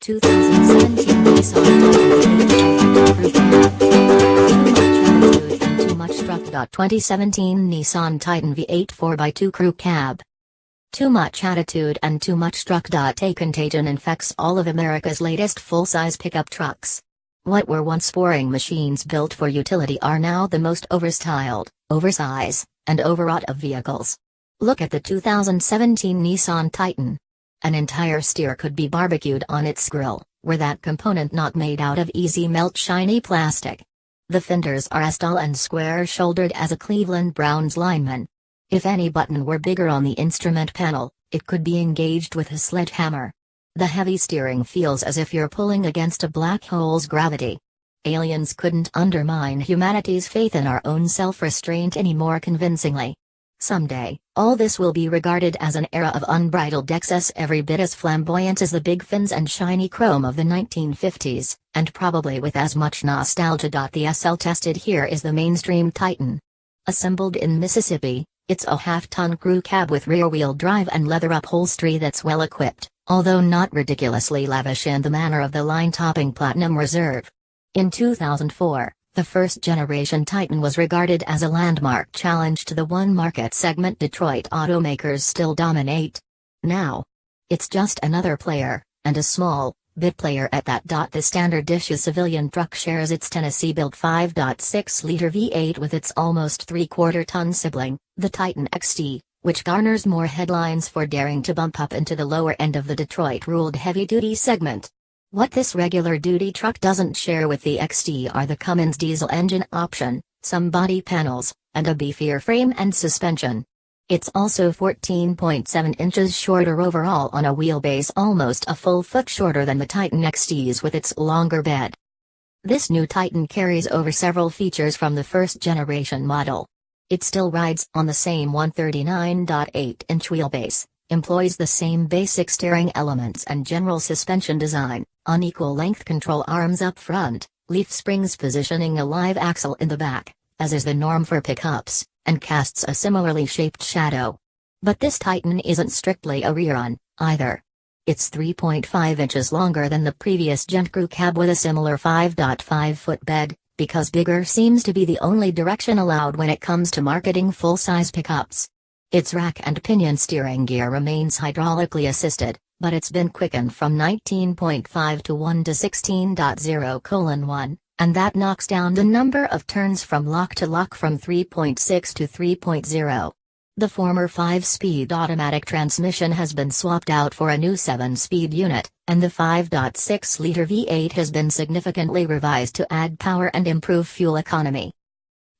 2017 Nissan Titan V8 4x2 crew cab. Too much attitude and too much truck. 2017 Nissan Titan V8 4x2 crew cab. Too much attitude and too much truck. A contagion infects all of America's latest full-size pickup trucks. What were once boring machines built for utility are now the most overstyled, oversize, and overwrought of vehicles. Look at the 2017 Nissan Titan. An entire steer could be barbecued on its grill, were that component not made out of easy melt shiny plastic. The fenders are as tall and square-shouldered as a Cleveland Browns lineman. If any button were bigger on the instrument panel, it could be engaged with a sledgehammer. The heavy steering feels as if you're pulling against a black hole's gravity. Aliens couldn't undermine humanity's faith in our own self-restraint any more convincingly. Someday, all this will be regarded as an era of unbridled excess every bit as flamboyant as the big fins and shiny chrome of the 1950s, and probably with as much nostalgia. The SL tested here is the mainstream Titan. Assembled in Mississippi, it's a half-ton crew cab with rear-wheel drive and leather upholstery that's well-equipped, although not ridiculously lavish in the manner of the line-topping Platinum Reserve. In 2004, the first-generation Titan was regarded as a landmark challenge to the one market segment Detroit automakers still dominate. Now, it's just another player, and a small, bit player at that. The standard issue civilian truck shares its Tennessee-built 5.6-liter V8 with its almost three-quarter-ton sibling, the Titan XT, which garners more headlines for daring to bump up into the lower end of the Detroit-ruled heavy-duty segment. What this regular-duty truck doesn't share with the XT are the Cummins diesel engine option, some body panels, and a beefier frame and suspension. It's also 14.7 inches shorter overall on a wheelbase, almost a full foot shorter than the Titan XT's with its longer bed. This new Titan carries over several features from the first-generation model. It still rides on the same 139.8-inch wheelbase, employs the same basic steering elements and general suspension design, unequal length control arms up front, leaf springs positioning a live axle in the back, as is the norm for pickups, and casts a similarly shaped shadow. But this Titan isn't strictly a rear-on, either. It's 3.5 inches longer than the previous gen crew cab with a similar 5.5-foot bed, because bigger seems to be the only direction allowed when it comes to marketing full-size pickups. Its rack and pinion steering gear remains hydraulically assisted, but it's been quickened from 19.5 to 1 to 16.0:1, and that knocks down the number of turns from lock to lock from 3.6 to 3.0. The former 5-speed automatic transmission has been swapped out for a new 7-speed unit, and the 5.6-liter V8 has been significantly revised to add power and improve fuel economy.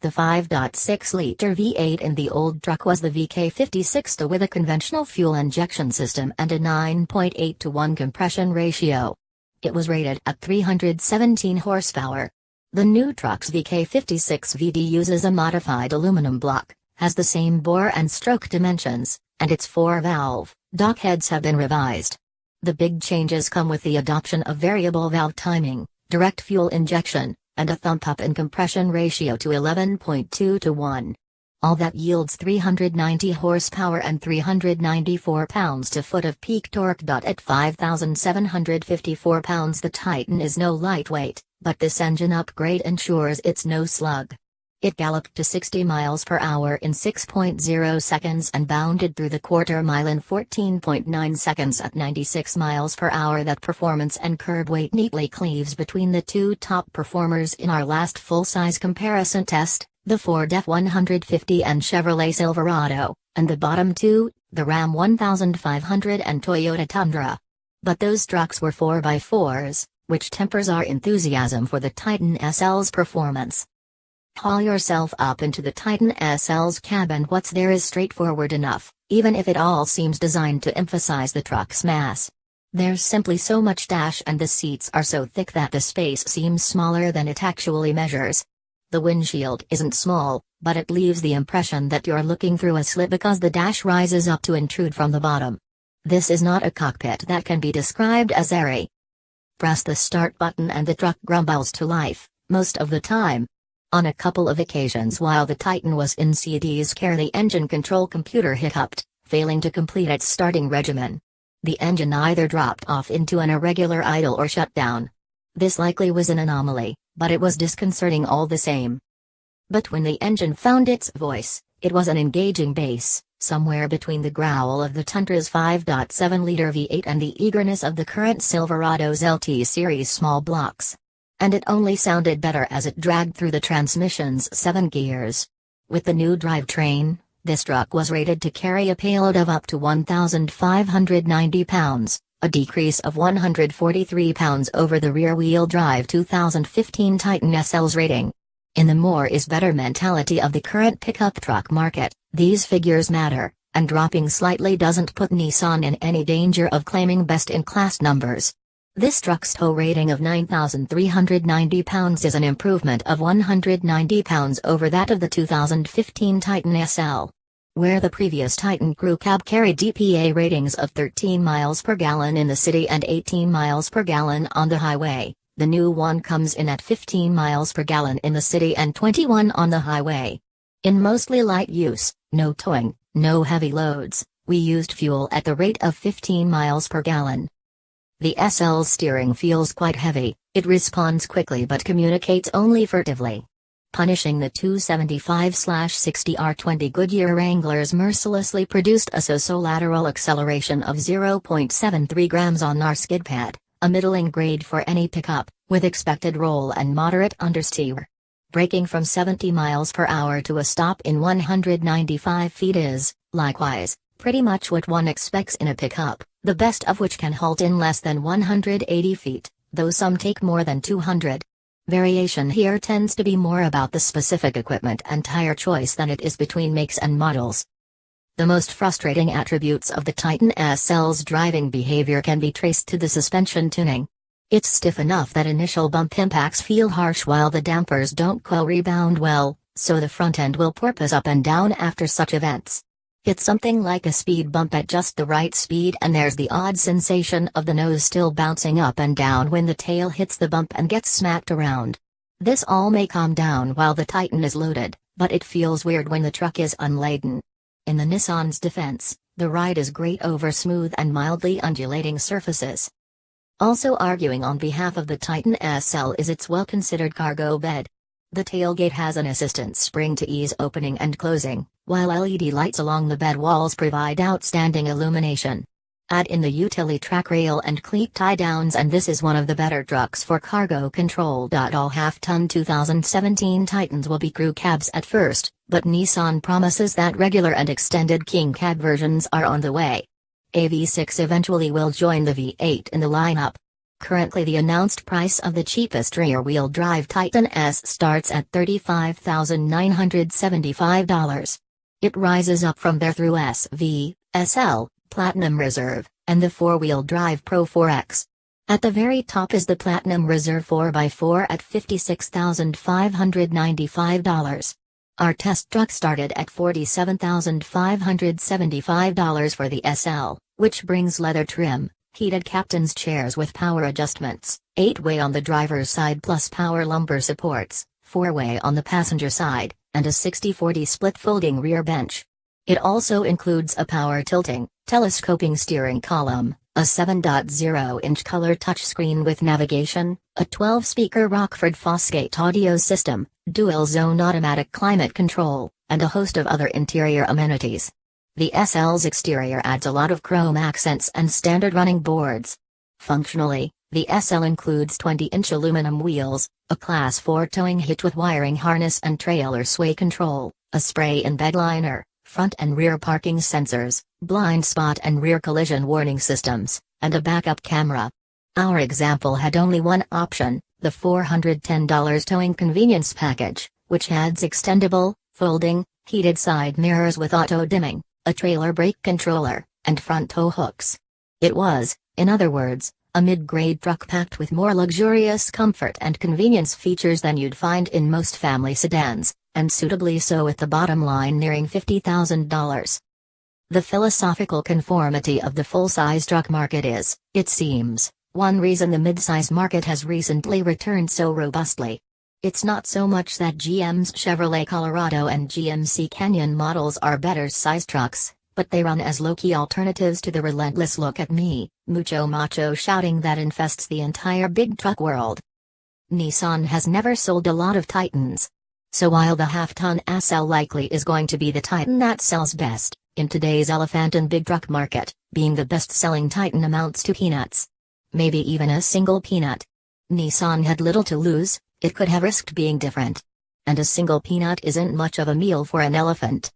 The 5.6-liter V8 in the old truck was the VK56 with a conventional fuel injection system and a 9.8:1 compression ratio. It was rated at 317 horsepower. The new truck's VK56 VD uses a modified aluminum block, has the same bore and stroke dimensions, and its 4-valve dock heads have been revised. The big changes come with the adoption of variable valve timing, direct fuel injection, and a thump-up in compression ratio to 11.2:1. All that yields 390 horsepower and 394 pounds-to-foot of peak torque. At 5,754 pounds, the Titan is no lightweight, but this engine upgrade ensures it's no slug. It galloped to 60 miles per hour in 6.0 seconds and bounded through the quarter-mile in 14.9 seconds at 96 miles per hour. That performance and curb weight neatly cleaves between the two top performers in our last full-size comparison test, the Ford F-150 and Chevrolet Silverado, and the bottom two, the Ram 1500 and Toyota Tundra. But those trucks were 4x4s, which tempers our enthusiasm for the Titan SL's performance. Haul yourself up into the Titan SL's cab and what's there is straightforward enough, even if it all seems designed to emphasize the truck's mass. There's simply so much dash and the seats are so thick that the space seems smaller than it actually measures. The windshield isn't small, but it leaves the impression that you're looking through a slit because the dash rises up to intrude from the bottom. This is not a cockpit that can be described as airy. Press the start button and the truck grumbles to life, most of the time. On a couple of occasions while the Titan was in CD's care, the engine control computer hiccupped, failing to complete its starting regimen. The engine either dropped off into an irregular idle or shut down. This likely was an anomaly, but it was disconcerting all the same. But when the engine found its voice, it was an engaging bass, somewhere between the growl of the Tundra's 5.7-liter V8 and the eagerness of the current Silverado's LT series small blocks. And it only sounded better as it dragged through the transmission's 7 gears. With the new drivetrain, this truck was rated to carry a payload of up to 1,590 pounds, a decrease of 143 pounds over the rear-wheel drive 2015 Titan SL's rating. In the more is better mentality of the current pickup truck market, these figures matter, and dropping slightly doesn't put Nissan in any danger of claiming best-in-class numbers. This truck's tow rating of 9,390 pounds is an improvement of 190 pounds over that of the 2015 Titan SL. Where the previous Titan Crew Cab carried DPA ratings of 13 miles per gallon in the city and 18 miles per gallon on the highway, the new one comes in at 15 miles per gallon in the city and 21 on the highway. In mostly light use, no towing, no heavy loads, we used fuel at the rate of 15 miles per gallon. The SL's steering feels quite heavy, it responds quickly but communicates only furtively. Punishing the 275/60 R20 Goodyear Wranglers mercilessly produced a so-so lateral acceleration of 0.73 grams on our skid pad, a middling grade for any pickup, with expected roll and moderate understeer. Braking from 70 miles per hour to a stop in 195 feet is, likewise, pretty much what one expects in a pickup, the best of which can halt in less than 180 feet, though some take more than 200. Variation here tends to be more about the specific equipment and tire choice than it is between makes and models. The most frustrating attributes of the Titan SL's driving behavior can be traced to the suspension tuning. It's stiff enough that initial bump impacts feel harsh while the dampers don't rebound well, so the front end will porpoise up and down after such events. Hit something like a speed bump at just the right speed and there's the odd sensation of the nose still bouncing up and down when the tail hits the bump and gets smacked around. This all may calm down while the Titan is loaded, but it feels weird when the truck is unladen. In the Nissan's defense, the ride is great over smooth and mildly undulating surfaces. Also arguing on behalf of the Titan SL is its well-considered cargo bed. The tailgate has an assistance spring to ease opening and closing, while LED lights along the bed walls provide outstanding illumination. Add in the utility track rail and cleat tie-downs and this is one of the better trucks for cargo control. All half-ton 2017 Titans will be crew cabs at first, but Nissan promises that regular and extended king cab versions are on the way. A V6 eventually will join the V8 in the lineup. Currently the announced price of the cheapest rear-wheel drive Titan S starts at $35,975. It rises up from there through SV, SL, Platinum Reserve, and the 4-wheel drive Pro 4X. At the very top is the Platinum Reserve 4x4 at $56,595. Our test truck started at $47,575 for the SL, which brings leather trim, heated captain's chairs with power adjustments, 8-way on the driver's side plus power lumbar supports, 4-way on the passenger side, and a 60/40 split folding rear bench. It also includes a power tilting, telescoping steering column, a 7.0-inch color touchscreen with navigation, a 12-speaker Rockford Fosgate audio system, dual-zone automatic climate control, and a host of other interior amenities. The SL's exterior adds a lot of chrome accents and standard running boards. Functionally, the SL includes 20-inch aluminum wheels, a Class 4 towing hitch with wiring harness and trailer sway control, a spray-in bed liner, front and rear parking sensors, blind spot and rear collision warning systems, and a backup camera. Our example had only one option, the $410 towing convenience package, which adds extendable, folding, heated side mirrors with auto-dimming, a trailer brake controller, and front tow hooks. It was, in other words, a mid-grade truck packed with more luxurious comfort and convenience features than you'd find in most family sedans, and suitably so with the bottom line nearing $50,000. The philosophical conformity of the full-size truck market is, it seems, one reason the mid-size market has recently returned so robustly. It's not so much that GM's Chevrolet Colorado and GMC Canyon models are better size trucks, But they run as low-key alternatives to the relentless "look at me, mucho macho" shouting that infests the entire big truck world. Nissan has never sold a lot of Titans. So while the half-ton SL likely is going to be the Titan that sells best, in today's elephant and big truck market, being the best-selling Titan amounts to peanuts. Maybe even a single peanut. Nissan had little to lose, it could have risked being different. And a single peanut isn't much of a meal for an elephant.